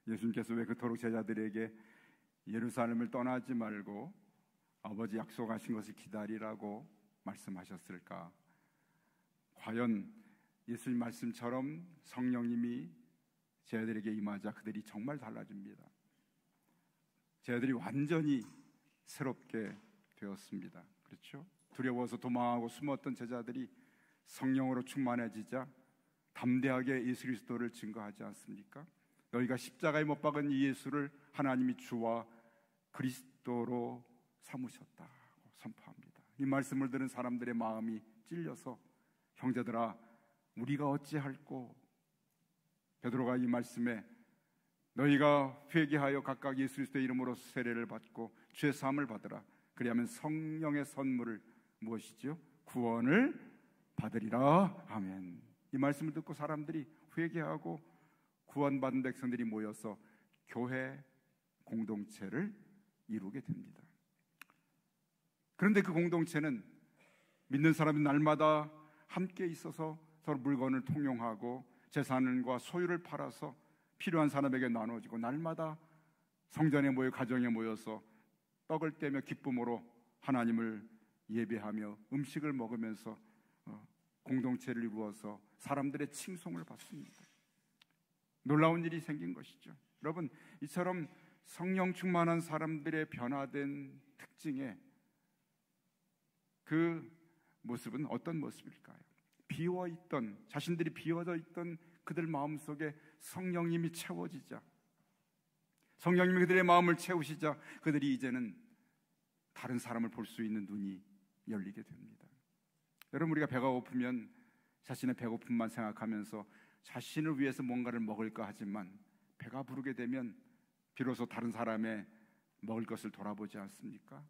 예수님께서 왜 그토록 제자들에게 예루살렘을 떠나지 말고 아버지 약속하신 것을 기다리라고 말씀하셨을까? 과연 예수님 말씀처럼 성령님이 제자들에게 임하자 그들이 정말 달라집니다. 제자들이 완전히 새롭게 되었습니다. 그렇죠? 두려워서 도망하고 숨었던 제자들이 성령으로 충만해지자 담대하게 예수 그리스도를 증거하지 않습니까? 너희가 십자가에 못 박은 이 예수를 하나님이 주와 그리스도로 삼으셨다고 선포합니다. 이 말씀을 들은 사람들의 마음이 찔려서 형제들아 우리가 어찌할꼬? 베드로가 이 말씀에 너희가 회개하여 각각 예수 그리스도의 이름으로 세례를 받고 죄 사함을 받으라. 그리하면 성령의 선물을 무엇이죠? 구원을 받으리라. 아멘. 이 말씀을 듣고 사람들이 회개하고 구원받은 백성들이 모여서 교회 공동체를 이루게 됩니다. 그런데 그 공동체는 믿는 사람이 날마다 함께 있어서 서로 물건을 통용하고 재산과 소유를 팔아서 필요한 사람에게 나눠주고 날마다 성전에 모여 가정에 모여서 떡을 떼며 기쁨으로 하나님을 예배하며 음식을 먹으면서 공동체를 이루어서 사람들의 칭송을 받습니다. 놀라운 일이 생긴 것이죠. 여러분, 이처럼 성령 충만한 사람들의 변화된 특징의 그 모습은 어떤 모습일까요? 비워있던, 자신들이 비워져 있던 그들 마음속에 성령님이 채워지자, 성령님이 그들의 마음을 채우시자 그들이 이제는 다른 사람을 볼 수 있는 눈이 열리게 됩니다. 여러분, 우리가 배가 고프면 자신의 배고픔만 생각하면서 자신을 위해서 뭔가를 먹을까 하지만 배가 부르게 되면 비로소 다른 사람의 먹을 것을 돌아보지 않습니까?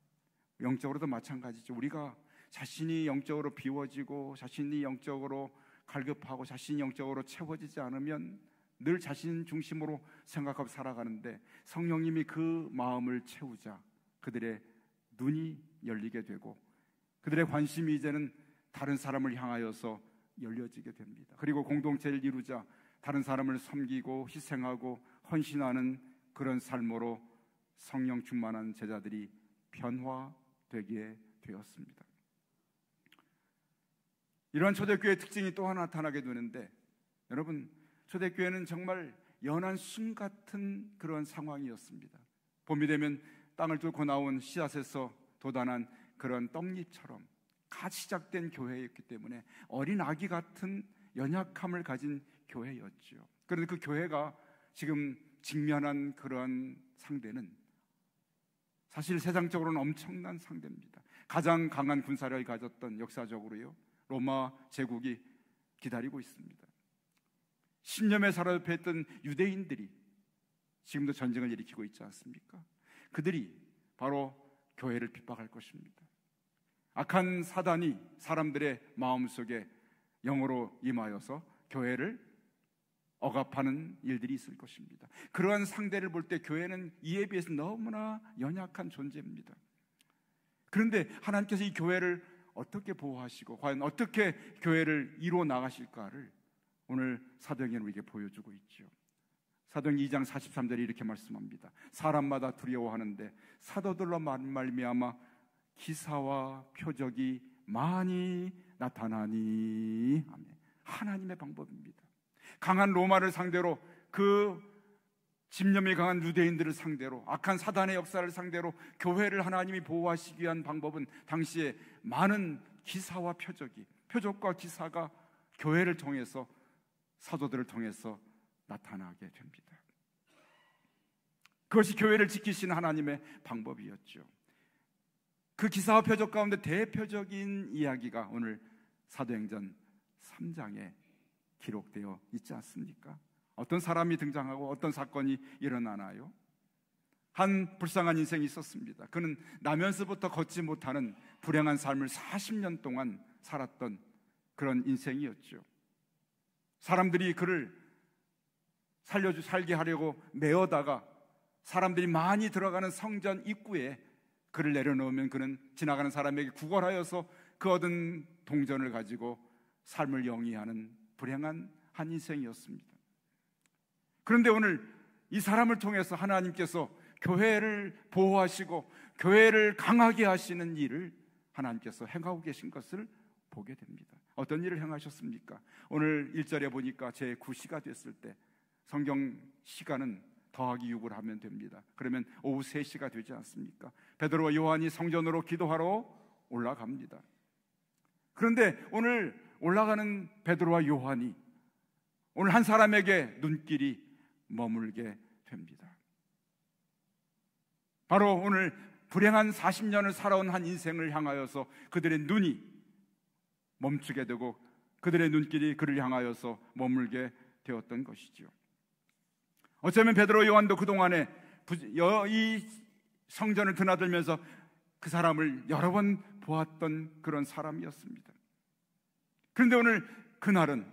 영적으로도 마찬가지죠. 우리가 자신이 영적으로 비워지고 자신이 영적으로 갈급하고 자신이 영적으로 채워지지 않으면 늘 자신 중심으로 생각하고 살아가는데 성령님이 그 마음을 채우자 그들의 눈이 열리게 되고 그들의 관심이 이제는 다른 사람을 향하여서 열려지게 됩니다. 그리고 공동체를 이루자 다른 사람을 섬기고 희생하고 헌신하는 그런 삶으로 성령 충만한 제자들이 변화되게 되었습니다. 이러한 초대교회의 특징이 또 하나 나타나게 되는데, 여러분, 초대교회는 정말 연한 숨 같은 그런 상황이었습니다. 봄이 되면 땅을 뚫고 나온 씨앗에서 돋아난 그런 떡잎처럼 갓 시작된 교회였기 때문에 어린 아기 같은 연약함을 가진 교회였죠. 그런데 그 교회가 지금 직면한 그런 상대는 사실 세상적으로는 엄청난 상대입니다. 가장 강한 군사력을 가졌던, 역사적으로요, 로마 제국이 기다리고 있습니다. 신념에 사로잡혀있던 유대인들이 지금도 전쟁을 일으키고 있지 않습니까? 그들이 바로 교회를 핍박할 것입니다. 악한 사단이 사람들의 마음속에 영으로 임하여서 교회를 억압하는 일들이 있을 것입니다. 그러한 상대를 볼 때 교회는 이에 비해서 너무나 연약한 존재입니다. 그런데 하나님께서 이 교회를 어떻게 보호하시고 과연 어떻게 교회를 이루어 나가실까를 오늘 사도행전은 우리에게 보여주고 있죠. 사도행전 2장 43절에 이렇게 말씀합니다. 사람마다 두려워하는데 사도들로 말미암아 기사와 표적이 많이 나타나니. 아멘. 하나님의 방법입니다. 강한 로마를 상대로, 그 집념이 강한 유대인들을 상대로, 악한 사단의 역사를 상대로 교회를 하나님이 보호하시기 위한 방법은 당시에 많은 기사와 표적과 기사가 교회를 통해서, 사도들을 통해서 나타나게 됩니다. 그것이 교회를 지키시는 하나님의 방법이었죠. 그 기사와 표적 가운데 대표적인 이야기가 오늘 사도행전 3장에 기록되어 있지 않습니까? 어떤 사람이 등장하고 어떤 사건이 일어나나요? 한 불쌍한 인생이 있었습니다. 그는 나면서부터 걷지 못하는 불행한 삶을 40년 동안 살았던 그런 인생이었죠. 사람들이 그를 살게 하려고 메어다가 사람들이 많이 들어가는 성전 입구에 그를 내려놓으면 그는 지나가는 사람에게 구걸하여서 그 얻은 동전을 가지고 삶을 영위하는 불행한 한 인생이었습니다. 그런데 오늘 이 사람을 통해서 하나님께서 교회를 보호하시고 교회를 강하게 하시는 일을 하나님께서 행하고 계신 것을 보게 됩니다. 어떤 일을 행하셨습니까? 오늘 1절에 보니까 제 9시가 됐을 때, 성경 시간은 더하기 6을 하면 됩니다. 그러면 오후 3시가 되지 않습니까? 베드로와 요한이 성전으로 기도하러 올라갑니다. 그런데 오늘 올라가는 베드로와 요한이 오늘 한 사람에게 눈길이 머물게 됩니다. 바로 오늘 불행한 40년을 살아온 한 인생을 향하여서 그들의 눈이 멈추게 되고 그들의 눈길이 그를 향하여서 머물게 되었던 것이지요. 어쩌면 베드로 요한도 그동안에 이 성전을 드나들면서 그 사람을 여러 번 보았던 그런 사람이었습니다. 그런데 오늘 그날은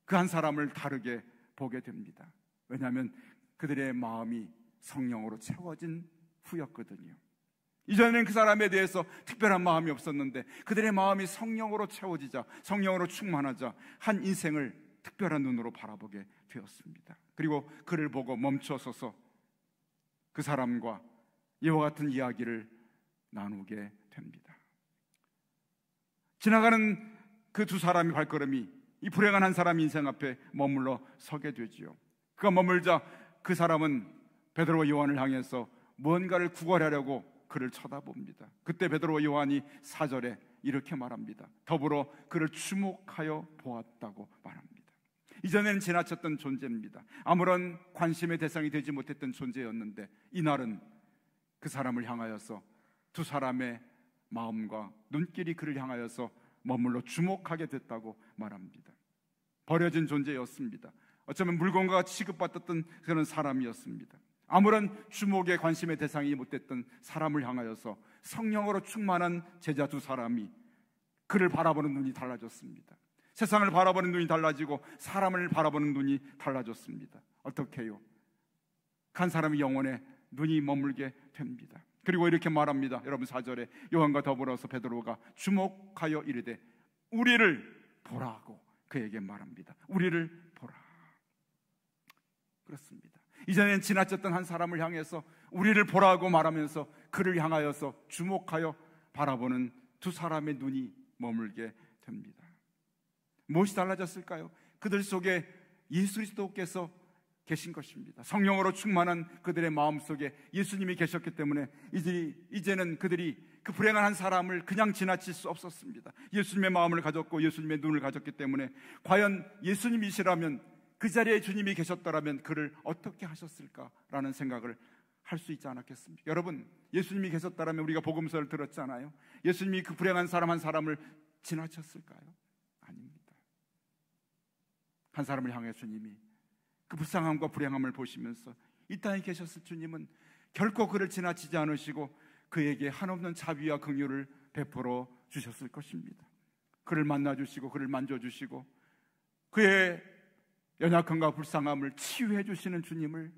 그 한 사람을 다르게 보게 됩니다. 왜냐하면 그들의 마음이 성령으로 채워진 후였거든요. 이전에는 그 사람에 대해서 특별한 마음이 없었는데 그들의 마음이 성령으로 채워지자, 성령으로 충만하자 한 인생을 특별한 눈으로 바라보게 되었습니다. 그리고 그를 보고 멈춰서서 그 사람과 이와 같은 이야기를 나누게 됩니다. 지나가는 그 두 사람의 발걸음이 이 불행한 한 사람 인생 앞에 머물러 서게 되지요. 그가 머물자 그 사람은 베드로와 요한을 향해서 무언가를 구걸하려고 그를 쳐다봅니다. 그때 베드로와 요한이 4절에 이렇게 말합니다. 더불어 그를 주목하여 보았다고 말합니다. 이전에는 지나쳤던 존재입니다. 아무런 관심의 대상이 되지 못했던 존재였는데 이날은 그 사람을 향하여서 두 사람의 마음과 눈길이 그를 향하여서 머물러 주목하게 됐다고 말합니다. 버려진 존재였습니다. 어쩌면 물건과 취급받았던 그런 사람이었습니다. 아무런 주목의 관심의 대상이 못됐던 사람을 향하여서 성령으로 충만한 제자 두 사람이 그를 바라보는 눈이 달라졌습니다. 세상을 바라보는 눈이 달라지고 사람을 바라보는 눈이 달라졌습니다. 어떻게 해요? 한 사람의 영혼에 눈이 머물게 됩니다. 그리고 이렇게 말합니다. 여러분 4절에 요한과 더불어서 베드로가 주목하여 이르되 우리를 보라고 그에게 말합니다. 우리를 보라. 그렇습니다. 이전엔 지나쳤던 한 사람을 향해서 우리를 보라고 말하면서 그를 향하여서 주목하여 바라보는 두 사람의 눈이 머물게 됩니다. 무엇이 달라졌을까요? 그들 속에 예수 그리스도께서 계신 것입니다. 성령으로 충만한 그들의 마음속에 예수님이 계셨기 때문에 이제는 그들이 그 불행한 한 사람을 그냥 지나칠 수 없었습니다. 예수님의 마음을 가졌고 예수님의 눈을 가졌기 때문에 과연 예수님이시라면 그 자리에 주님이 계셨더라면 그를 어떻게 하셨을까라는 생각을 할 수 있지 않았겠습니까? 여러분, 예수님이 계셨더라면 우리가 복음서를 들었잖아요. 예수님이 그 불행한 사람 한 사람을 지나쳤을까요? 아닙니다. 한 사람을 향해 주님이 그 불쌍함과 불행함을 보시면서 이 땅에 계셨을 주님은 결코 그를 지나치지 않으시고 그에게 한없는 자비와 긍휼을 베풀어 주셨을 것입니다. 그를 만나주시고 그를 만져주시고 그의 연약함과 불쌍함을 치유해 주시는 주님을,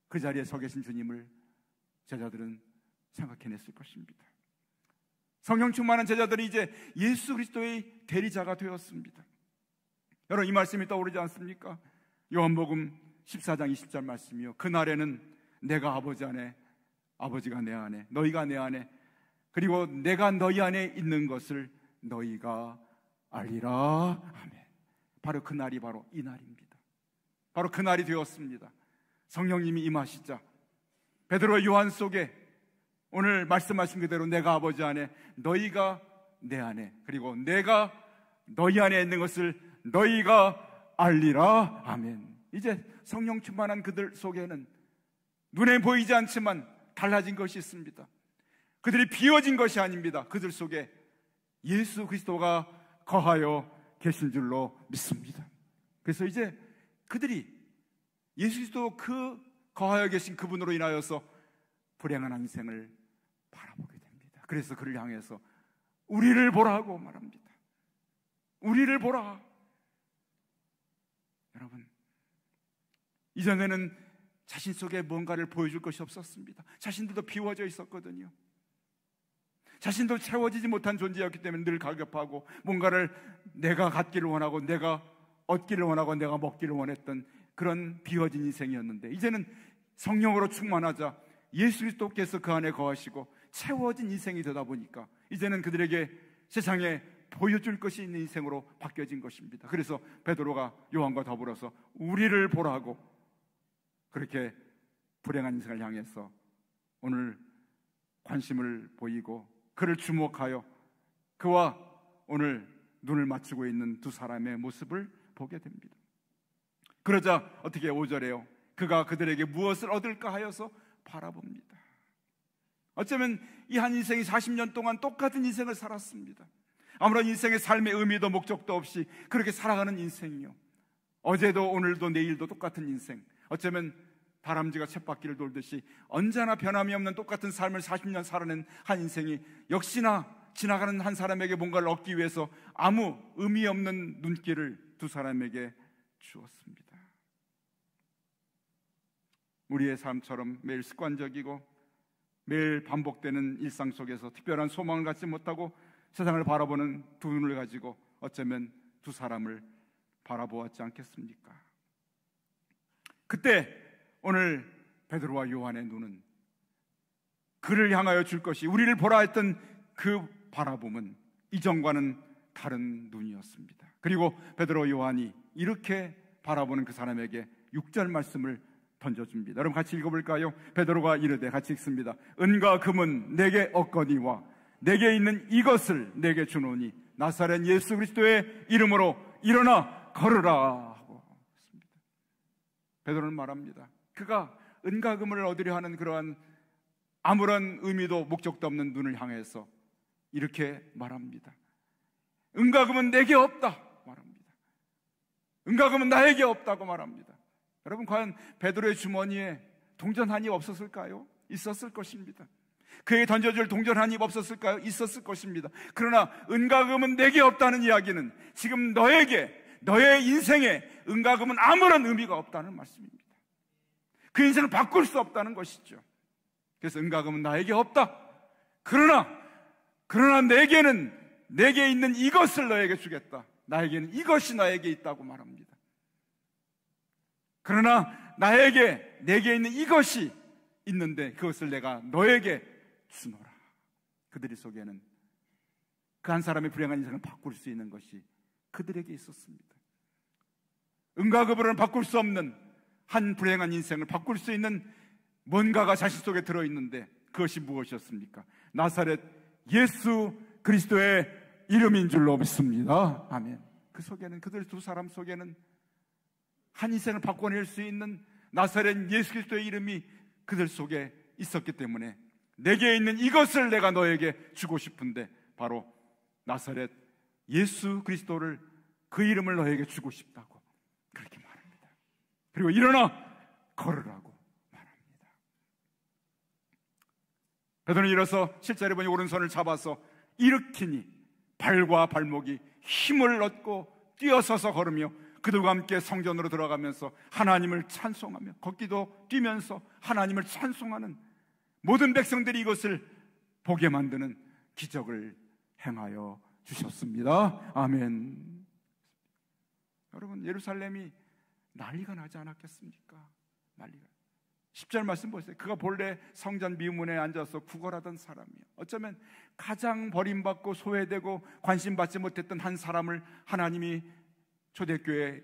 그 자리에 서 계신 주님을 제자들은 생각해냈을 것입니다. 성령 충만한 제자들이 이제 예수 그리스도의 대리자가 되었습니다. 여러분, 이 말씀이 떠오르지 않습니까? 요한복음 14장 20절 말씀이요, 그날에는 내가 아버지 안에, 아버지가 내 안에, 너희가 내 안에, 그리고 내가 너희 안에 있는 것을 너희가 알리라. 아멘. 바로 그날이 바로 이 날입니다. 바로 그날이 되었습니다. 성령님이 임하시자 베드로와 요한 속에 오늘 말씀하신 그대로 내가 아버지 안에, 너희가 내 안에, 그리고 내가 너희 안에 있는 것을 너희가 알리라. 아멘. 이제 성령 충만한 그들 속에는 눈에 보이지 않지만 달라진 것이 있습니다. 그들이 비워진 것이 아닙니다. 그들 속에 예수 그리스도가 거하여 계신 줄로 믿습니다. 그래서 이제 그들이 예수 그리스도 그 거하여 계신 그분으로 인하여서 불행한 인생을 바라보게 됩니다. 그래서 그를 향해서 우리를 보라고 말합니다. 우리를 보라. 여러분, 이전에는 자신 속에 뭔가를 보여줄 것이 없었습니다. 자신들도 비워져 있었거든요. 자신도 채워지지 못한 존재였기 때문에 늘 갈급하고 뭔가를 내가 갖기를 원하고 내가 얻기를 원하고 내가 먹기를 원했던 그런 비워진 인생이었는데 이제는 성령으로 충만하자 예수 그리스도께서 그 안에 거하시고 채워진 인생이 되다 보니까 이제는 그들에게 세상에 보여줄 것이 있는 인생으로 바뀌어진 것입니다. 그래서 베드로가 요한과 더불어서 우리를 보라고 그렇게 불행한 인생을 향해서 오늘 관심을 보이고 그를 주목하여 그와 오늘 눈을 맞추고 있는 두 사람의 모습을 보게 됩니다. 그러자 어떻게 5절에요? 그가 그들에게 무엇을 얻을까 하여서 바라봅니다. 어쩌면 이 한 인생이 40년 동안 똑같은 인생을 살았습니다. 아무런 인생의 삶의 의미도 목적도 없이 그렇게 살아가는 인생이요, 어제도 오늘도 내일도 똑같은 인생, 어쩌면 다람쥐가 쳇바퀴를 돌듯이 언제나 변함이 없는 똑같은 삶을 40년 살아낸 한 인생이 역시나 지나가는 한 사람에게 뭔가를 얻기 위해서 아무 의미 없는 눈길을 두 사람에게 주었습니다. 우리의 삶처럼 매일 습관적이고 매일 반복되는 일상 속에서 특별한 소망을 갖지 못하고 세상을 바라보는 두 눈을 가지고 어쩌면 두 사람을 바라보았지 않겠습니까? 그때 오늘 베드로와 요한의 눈은 그를 향하여 줄 것이, 우리를 보라 했던 그 바라봄은 이전과는 다른 눈이었습니다. 그리고 베드로 요한이 이렇게 바라보는 그 사람에게 6절 말씀을 던져줍니다. 여러분 같이 읽어볼까요? 베드로가 이르되, 같이 읽습니다. 은과 금은 내게 없거니와 내게 있는 이것을 내게 주노니 나사렛 예수 그리스도의 이름으로 일어나 걸으라 하고 했습니다. 베드로는 말합니다. 그가 은과 금을 얻으려 하는 그러한 아무런 의미도 목적도 없는 눈을 향해서 이렇게 말합니다. 은과 금은 내게 없다 말합니다. 은과 금은 나에게 없다고 말합니다. 여러분, 과연 베드로의 주머니에 동전 한 입 없었을까요? 있었을 것입니다. 그에게 던져줄 동전 한 입 없었을까요? 있었을 것입니다. 그러나 은과 금은 내게 없다는 이야기는 지금 너에게, 너의 인생에 은과 금은 아무런 의미가 없다는 말씀입니다. 그 인생을 바꿀 수 없다는 것이죠. 그래서 은과 금은 나에게 없다. 그러나 내게 있는 이것을 너에게 주겠다. 나에게는 이것이 나에게 있다고 말합니다. 그러나 내게 있는 이것이 있는데 그것을 내가 너에게 주노라. 그들의 속에는 그 한 사람의 불행한 인생을 바꿀 수 있는 것이 그들에게 있었습니다. 은과 금으로는 바꿀 수 없는 한 불행한 인생을 바꿀 수 있는 뭔가가 자신 속에 들어있는데 그것이 무엇이었습니까? 나사렛 예수 그리스도의 이름인 줄로 믿습니다. 아멘. 그 속에는, 그들 두 사람 속에는 한 인생을 바꿔낼 수 있는 나사렛 예수 그리스도의 이름이 그들 속에 있었기 때문에 내게 있는 이것을 내가 너에게 주고 싶은데 바로 나사렛 예수 그리스도를, 그 이름을 너에게 주고 싶다고 그렇게 말합니다. 그리고 일어나 걸으라고 말합니다. 베드로는 일어서 실제로 보니 오른손을 잡아서 일으키니 발과 발목이 힘을 얻고 뛰어서서 걸으며 그들과 함께 성전으로 들어가면서 하나님을 찬송하며, 걷기도 뛰면서 하나님을 찬송하는 모든 백성들이 이것을 보게 만드는 기적을 행하여 주셨습니다. 아멘. 여러분, 예루살렘이 난리가 나지 않았겠습니까? 난리가. 10절 말씀 보세요. 그가 본래 성전 미문에 앉아서 구걸하던 사람이에요. 어쩌면 가장 버림받고 소외되고 관심받지 못했던 한 사람을 하나님이 초대교회,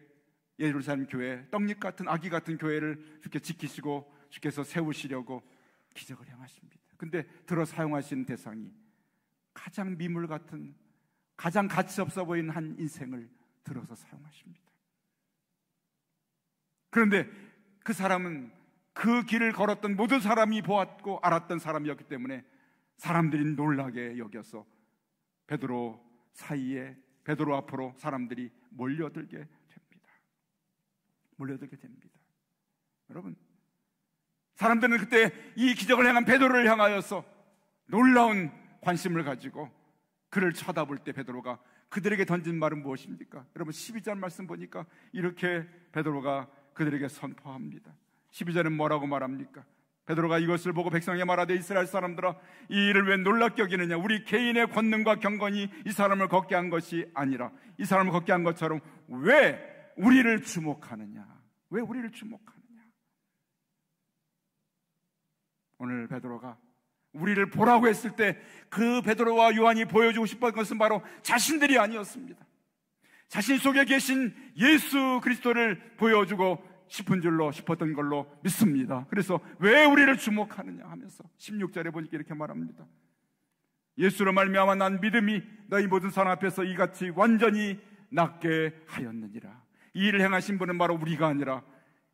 예루살렘 교회, 떡잎 같은 아기 같은 교회를 주께 지키시고 주께서 세우시려고 기적을 행하십니다. 근데 들어 사용하신 대상이 가장 미물 같은, 가장 가치 없어 보이는 한 인생을 들어서 사용하십니다. 그런데 그 사람은 그 길을 걸었던 모든 사람이 보았고 알았던 사람이었기 때문에 사람들이 놀라게 여겨서 베드로 사이에, 베드로 앞으로 사람들이 몰려들게 됩니다. 여러분, 사람들은 그때 이 기적을 행한 베드로를 향하여서 놀라운 관심을 가지고 그를 쳐다볼 때 베드로가 그들에게 던진 말은 무엇입니까? 여러분, 12절 말씀 보니까 이렇게 베드로가 그들에게 선포합니다. 12절은 뭐라고 말합니까? 베드로가 이것을 보고 백성에게 말하되, 이스라엘 사람들아, 이 일을 왜 놀랍게 여기느냐? 우리 개인의 권능과 경건이 이 사람을 걷게 한 것이 아니라 이 사람을 걷게 한 것처럼 왜 우리를 주목하느냐? 왜 우리를 주목하느냐? 오늘 베드로가 우리를 보라고 했을 때 그 베드로와 요한이 보여주고 싶었던 것은 바로 자신들이 아니었습니다. 자신 속에 계신 예수 그리스도를 보여주고 싶었던 걸로 믿습니다. 그래서 왜 우리를 주목하느냐 하면서 16절에 보니까 이렇게 말합니다. 예수로 말미암아 난 믿음이 너희 모든 사람 앞에서 이같이 완전히 낫게 하였느니라. 이 일을 행하신 분은 바로 우리가 아니라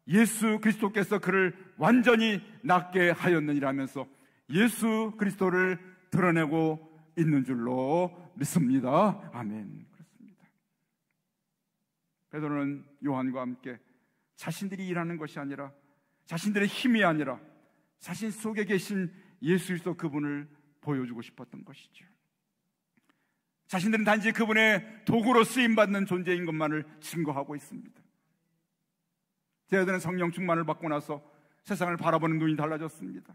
예수 그리스도께서 그를 완전히 낫게 하였느니라 하면서 예수 그리스도를 드러내고 있는 줄로 믿습니다. 아멘. 그렇습니다. 베드로는 요한과 함께 자신들이 일하는 것이 아니라, 자신들의 힘이 아니라 자신 속에 계신 예수 그리스도 그분을 보여주고 싶었던 것이죠. 자신들은 단지 그분의 도구로 쓰임받는 존재인 것만을 증거하고 있습니다. 제자들은 성령 충만을 받고 나서 세상을 바라보는 눈이 달라졌습니다.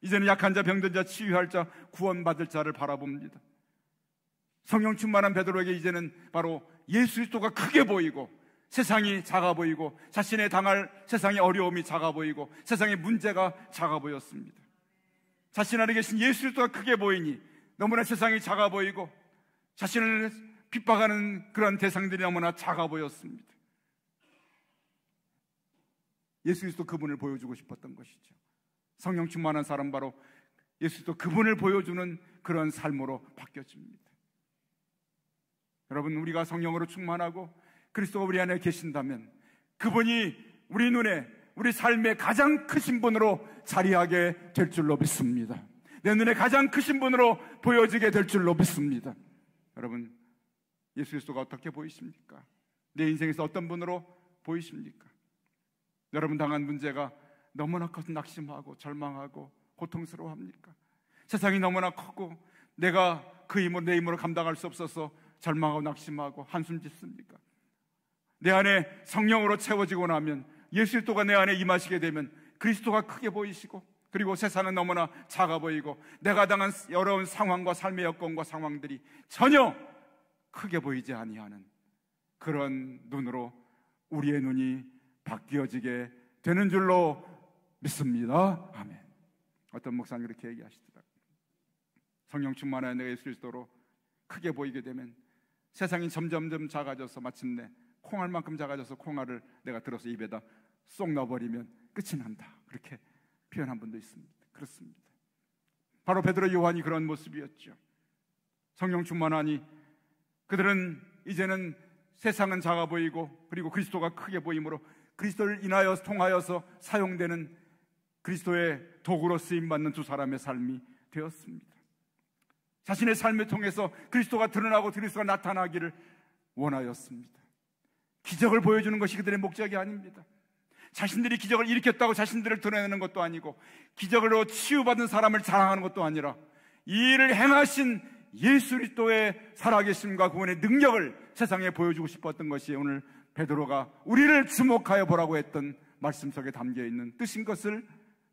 이제는 약한 자, 병든 자, 치유할 자, 구원받을 자를 바라봅니다. 성령 충만한 베드로에게 이제는 바로 예수 그리스도가 크게 보이고 세상이 작아 보이고 자신의 당할 세상의 어려움이 작아 보이고 세상의 문제가 작아 보였습니다. 자신 안에 계신 예수 그리스도가 크게 보이니 너무나 세상이 작아 보이고 자신을 핍박하는 그런 대상들이 너무나 작아 보였습니다. 예수 그리스도 그분을 보여주고 싶었던 것이죠. 성령 충만한 사람 바로 예수 그리스도 그분을 보여주는 그런 삶으로 바뀌어집니다. 여러분, 우리가 성령으로 충만하고 그리스도가 우리 안에 계신다면 그분이 우리 눈에, 우리 삶의 가장 크신 분으로 자리하게 될 줄로 믿습니다. 내 눈에 가장 크신 분으로 보여지게 될 줄로 믿습니다. 여러분, 예수 그리스도가 어떻게 보이십니까? 내 인생에서 어떤 분으로 보이십니까? 여러분 당한 문제가 너무나 커서 낙심하고 절망하고 고통스러워합니까? 세상이 너무나 크고 내가 그 힘으로 내 힘으로 감당할 수 없어서 절망하고 낙심하고 한숨 짓습니까? 내 안에 성령으로 채워지고 나면 예수 그리스도가 내 안에 임하시게 되면 그리스도가 크게 보이시고, 그리고 세상은 너무나 작아 보이고 내가 당한 어려운 상황과 삶의 여건과 상황들이 전혀 크게 보이지 아니하는 그런 눈으로 우리의 눈이 바뀌어지게 되는 줄로 믿습니다. 아멘. 어떤 목사님 그렇게 얘기하시더라고요. 성령 충만한 내가 예수 그리스도로 크게 보이게 되면 세상이 점점점 작아져서 마침내 콩알만큼 작아져서 콩알을 내가 들어서 입에다 쏙 넣어버리면 끝이 난다, 그렇게 표현한 분도 있습니다. 그렇습니다. 바로 베드로, 요한이 그런 모습이었죠. 성령 충만하니 그들은 이제는 세상은 작아 보이고 그리고 그리스도가 크게 보이므로 그리스도를 인하여 통하여서 사용되는 그리스도의 도구로 쓰임받는 두 사람의 삶이 되었습니다. 자신의 삶을 통해서 그리스도가 드러나고 그리스도가 나타나기를 원하였습니다. 기적을 보여주는 것이 그들의 목적이 아닙니다. 자신들이 기적을 일으켰다고 자신들을 드러내는 것도 아니고 기적으로 치유받은 사람을 자랑하는 것도 아니라 이 일을 행하신 예수 그리스도의 살아계심과 그분의 능력을 세상에 보여주고 싶었던 것이 오늘 베드로가 우리를 주목하여 보라고 했던 말씀 속에 담겨있는 뜻인 것을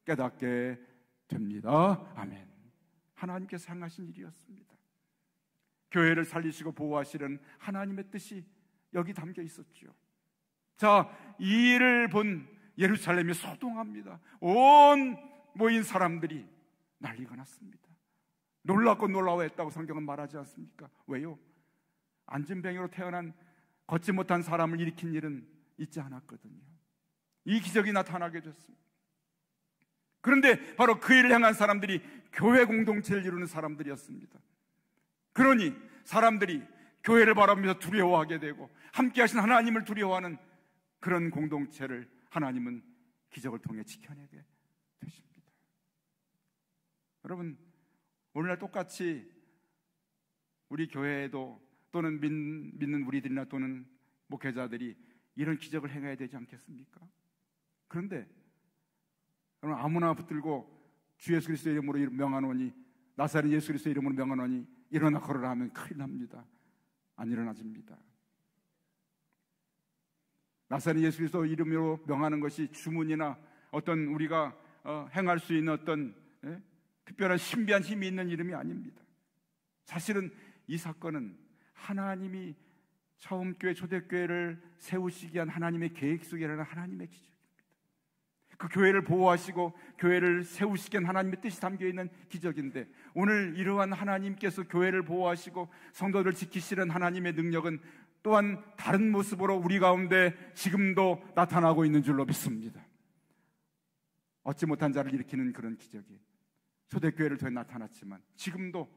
깨닫게 됩니다. 아멘. 하나님께서 행하신 일이었습니다. 교회를 살리시고 보호하시는 하나님의 뜻이 여기 담겨 있었죠. 자, 이 일을 본 예루살렘이 소동합니다. 온 모인 사람들이 난리가 났습니다. 놀랍고 놀라워했다고 성경은 말하지 않습니까? 왜요? 안진뱅이로 태어난 걷지 못한 사람을 일으킨 일은 있지 않았거든요. 이 기적이 나타나게 됐습니다. 그런데 바로 그 일을 행한 사람들이 교회 공동체를 이루는 사람들이었습니다. 그러니 사람들이 교회를 바라보면서 두려워하게 되고 함께 하신 하나님을 두려워하는 그런 공동체를 하나님은 기적을 통해 지켜내게 되십니다. 여러분, 오늘날 똑같이 우리 교회에도 또는 믿는 우리들이나 또는 목회자들이 이런 기적을 행해야 되지 않겠습니까? 그런데 여러분, 아무나 붙들고 주 예수 그리스도의 이름으로 명하노니, 나사렛 예수 그리스도의 이름으로 명하노니 일어나 걸으라 하면 큰일 납니다. 안 일어나집니다. 나사렛 예수 그리스도 이름으로 명하는 것이 주문이나 어떤 우리가 행할 수 있는 어떤 특별한 신비한 힘이 있는 이름이 아닙니다. 사실은 이 사건은 하나님이 처음 교회 초대교회를 세우시기 위한 하나님의 계획 속에 일어난 하나님의 기적입니다. 그 교회를 보호하시고 교회를 세우시기 위한 하나님의 뜻이 담겨있는 기적인데, 오늘 이러한 하나님께서 교회를 보호하시고 성도들을 지키시는 하나님의 능력은 또한 다른 모습으로 우리 가운데 지금도 나타나고 있는 줄로 믿습니다. 얻지 못한 자를 일으키는 그런 기적이 초대교회를 통해 나타났지만, 지금도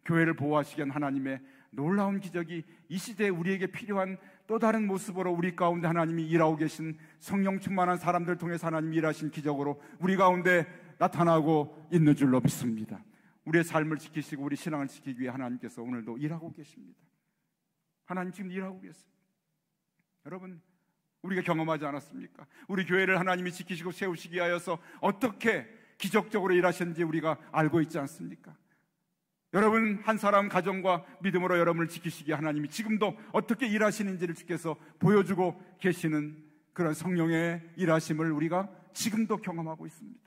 교회를 보호하시기 위한 하나님의 놀라운 기적이 이 시대에 우리에게 필요한 또 다른 모습으로 우리 가운데 하나님이 일하고 계신, 성령 충만한 사람들 통해서 하나님이 일하신 기적으로 우리 가운데 나타나고 있는 줄로 믿습니다. 우리의 삶을 지키시고 우리 신앙을 지키기 위해 하나님께서 오늘도 일하고 계십니다. 하나님 지금 일하고 계세요. 여러분, 우리가 경험하지 않았습니까? 우리 교회를 하나님이 지키시고 세우시기 위하여서 어떻게 기적적으로 일하셨는지 우리가 알고 있지 않습니까? 여러분 한 사람 가정과 믿음으로 여러분을 지키시기에 하나님이 지금도 어떻게 일하시는지를 주께서 보여주고 계시는 그런 성령의 일하심을 우리가 지금도 경험하고 있습니다.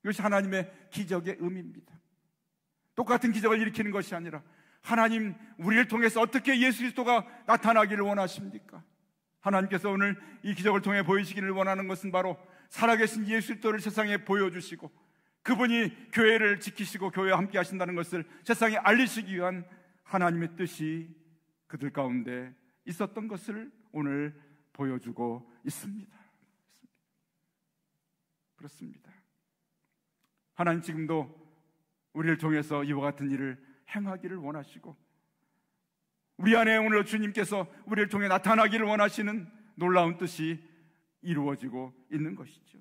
이것이 하나님의 기적의 의미입니다. 똑같은 기적을 일으키는 것이 아니라 하나님, 우리를 통해서 어떻게 예수 그리스도가 나타나기를 원하십니까? 하나님께서 오늘 이 기적을 통해 보이시기를 원하는 것은 바로 살아계신 예수 그리스도를 세상에 보여주시고 그분이 교회를 지키시고 교회와 함께 하신다는 것을 세상에 알리시기 위한 하나님의 뜻이 그들 가운데 있었던 것을 오늘 보여주고 있습니다. 그렇습니다. 하나님 지금도 우리를 통해서 이와 같은 일을 행하기를 원하시고, 우리 안에 오늘 주님께서 우리를 통해 나타나기를 원하시는 놀라운 뜻이 이루어지고 있는 것이죠.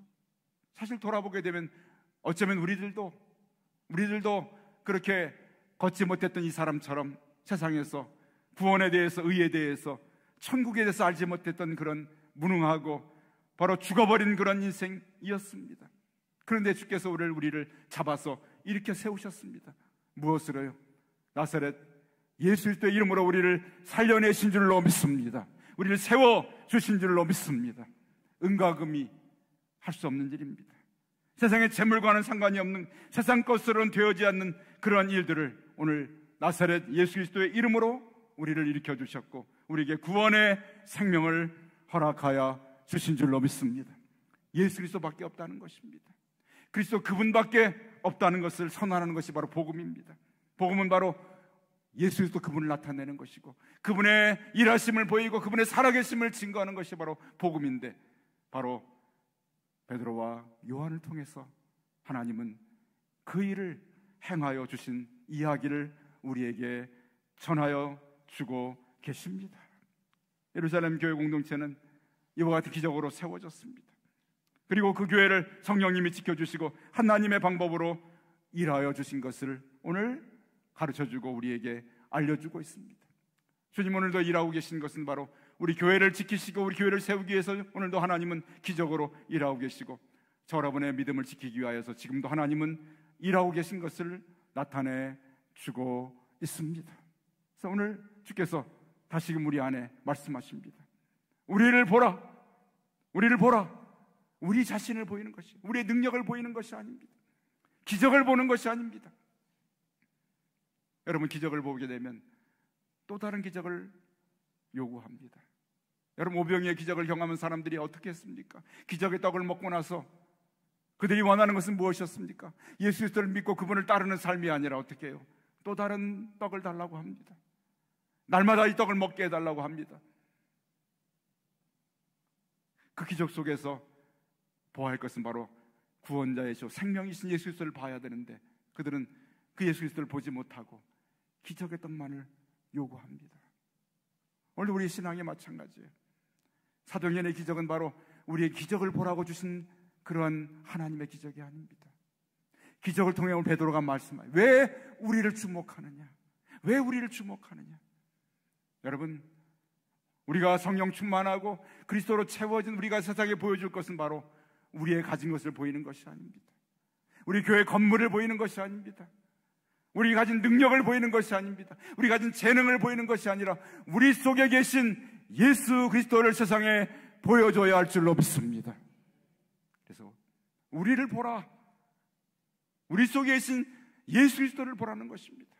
사실 돌아보게 되면 어쩌면 우리들도 그렇게 걷지 못했던 이 사람처럼 세상에서 구원에 대해서, 의에 대해서, 천국에 대해서 알지 못했던 그런 무능하고 바로 죽어버린 그런 인생이었습니다. 그런데 주께서 우리를 잡아서 일으켜 세우셨습니다. 무엇으로요? 나사렛 예수 그리스도의 이름으로 우리를 살려내신 줄로 믿습니다. 우리를 세워주신 줄로 믿습니다. 은과 금이 할 수 없는 일입니다. 세상의 재물과는 상관이 없는, 세상 것으로는 되어지 않는 그러한 일들을 오늘 나사렛 예수 그리스도의 이름으로 우리를 일으켜 주셨고 우리에게 구원의 생명을 허락하여 주신 줄로 믿습니다. 예수 그리스도밖에 없다는 것입니다. 그리스도 그분밖에 없다는 것을 선언하는 것이 바로 복음입니다. 복음은 바로 예수 그리스도 그분을 나타내는 것이고 그분의 일하심을 보이고 그분의 살아계심을 증거하는 것이 바로 복음인데, 바로 베드로와 요한을 통해서 하나님은 그 일을 행하여 주신 이야기를 우리에게 전하여 주고 계십니다. 예루살렘 교회 공동체는 이와 같은 기적으로 세워졌습니다. 그리고 그 교회를 성령님이 지켜주시고 하나님의 방법으로 일하여 주신 것을 오늘 가르쳐주고 우리에게 알려주고 있습니다. 주님 오늘도 일하고 계신 것은 바로 우리 교회를 지키시고 우리 교회를 세우기 위해서 오늘도 하나님은 기적으로 일하고 계시고 저 여러분의 믿음을 지키기 위하여서 지금도 하나님은 일하고 계신 것을 나타내 주고 있습니다. 그래서 오늘 주께서 다시금 우리 안에 말씀하십니다. 우리를 보라, 우리를 보라. 우리 자신을 보이는 것이, 우리의 능력을 보이는 것이 아닙니다. 기적을 보는 것이 아닙니다. 여러분, 기적을 보게 되면 또 다른 기적을 요구합니다. 여러분, 오병이의 기적을 경험한 사람들이 어떻게 했습니까? 기적의 떡을 먹고 나서 그들이 원하는 것은 무엇이었습니까? 예수 그리스도를 믿고 그분을 따르는 삶이 아니라 어떻게 해요? 또 다른 떡을 달라고 합니다. 날마다 이 떡을 먹게 해달라고 합니다. 그 기적 속에서 보아야 할 것은 바로 구원자이시오 생명이신 예수 그리스도를 봐야 되는데 그들은 그 예수 그리스도를 보지 못하고 기적의 떡만을 요구합니다. 오늘 우리 신앙이 마찬가지예요. 사도행전의 기적은 바로 우리의 기적을 보라고 주신 그러한 하나님의 기적이 아닙니다. 기적을 통해 오늘 베드로가 말씀하여 왜 우리를 주목하느냐? 왜 우리를 주목하느냐? 여러분, 우리가 성령 충만하고 그리스도로 채워진 우리가 세상에 보여줄 것은 바로 우리의 가진 것을 보이는 것이 아닙니다. 우리 교회 건물을 보이는 것이 아닙니다. 우리 가진 능력을 보이는 것이 아닙니다. 우리 가진 재능을 보이는 것이 아니라 우리 속에 계신 예수 그리스도를 세상에 보여줘야 할 줄로 믿습니다. 그래서 우리를 보라, 우리 속에 계신 예수 그리스도를 보라는 것입니다.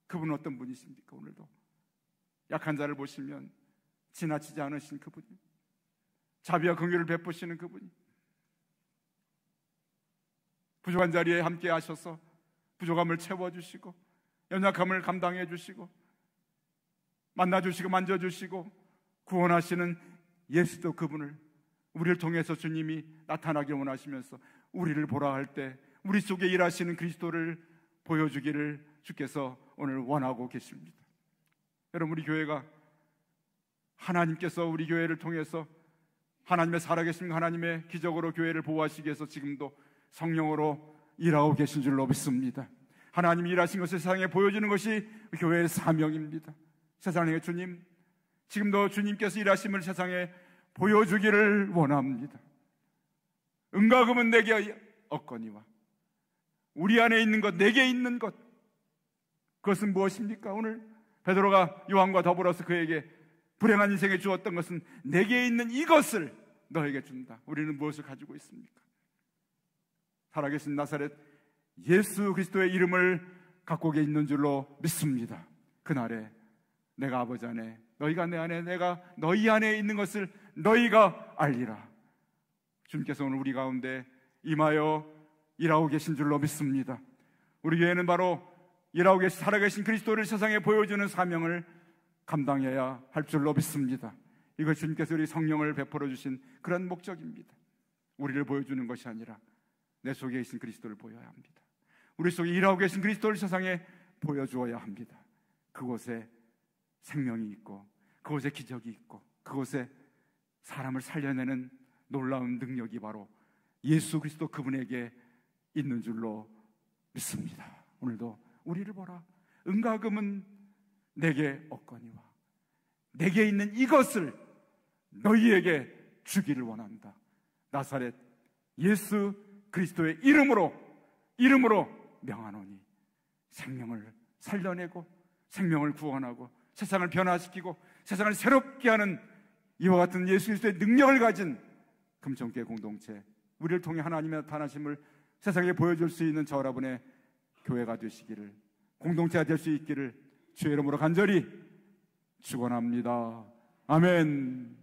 그분은 어떤 분이십니까? 오늘도 약한 자를 보시면 지나치지 않으신 그분이, 자비와 긍휼을 베푸시는 그분이, 부족한 자리에 함께 하셔서 부족함을 채워주시고 연약함을 감당해 주시고 만나주시고 만져주시고 구원하시는 예수도 그분을 우리를 통해서 주님이 나타나게 원하시면서 우리를 보라 할 때 우리 속에 일하시는 그리스도를 보여주기를 주께서 오늘 원하고 계십니다. 여러분, 우리 교회가 하나님께서 우리 교회를 통해서 하나님의 살아계신 하나님의 기적으로 교회를 보호하시기 위해서 지금도 성령으로 일하고 계신 줄로 믿습니다. 하나님이 일하신 것을 세상에 보여주는 것이 교회의 사명입니다. 세상의 주님, 지금도 주님께서 일하심을 세상에 보여주기를 원합니다. 은과 금은 내게 없거니와 우리 안에 있는 것, 내게 있는 것, 그것은 무엇입니까? 오늘 베드로가 요한과 더불어서 그에게 불행한 인생에 주었던 것은 내게 있는 이것을 너에게 준다. 우리는 무엇을 가지고 있습니까? 살아계신 나사렛 예수 그리스도의 이름을 갖고 있는 줄로 믿습니다. 그날에 내가 아버지 안에, 너희가 내 안에, 내가 너희 안에 있는 것을 너희가 알리라. 주님께서 오늘 우리 가운데 임하여 일하고 계신 줄로 믿습니다. 우리 교회는 바로 일하고 계신 살아계신 그리스도를 세상에 보여주는 사명을 감당해야 할 줄로 믿습니다. 이것이 주님께서 우리 성령을 베풀어 주신 그런 목적입니다. 우리를 보여주는 것이 아니라 내 속에 계신 그리스도를 보여야 합니다. 우리 속에 일하고 계신 그리스도를 세상에 보여주어야 합니다. 그곳에 생명이 있고 그곳에 기적이 있고 그곳에 사람을 살려내는 놀라운 능력이 바로 예수 그리스도 그분에게 있는 줄로 믿습니다. 오늘도 우리를 보라. 은과 금은 내게 없거니와 내게 있는 이것을 너희에게 주기를 원한다. 나사렛 예수 그리스도의 이름으로 명하노니 생명을 살려내고 생명을 구원하고 세상을 변화시키고 세상을 새롭게 하는 이와 같은 예수 그리스도의 능력을 가진 금천교회 공동체, 우리를 통해 하나님의 나타나심을 세상에 보여줄 수 있는 저 여러분의 교회가 되시기를, 공동체가 될 수 있기를 주의 이름으로 간절히 축원합니다. 아멘.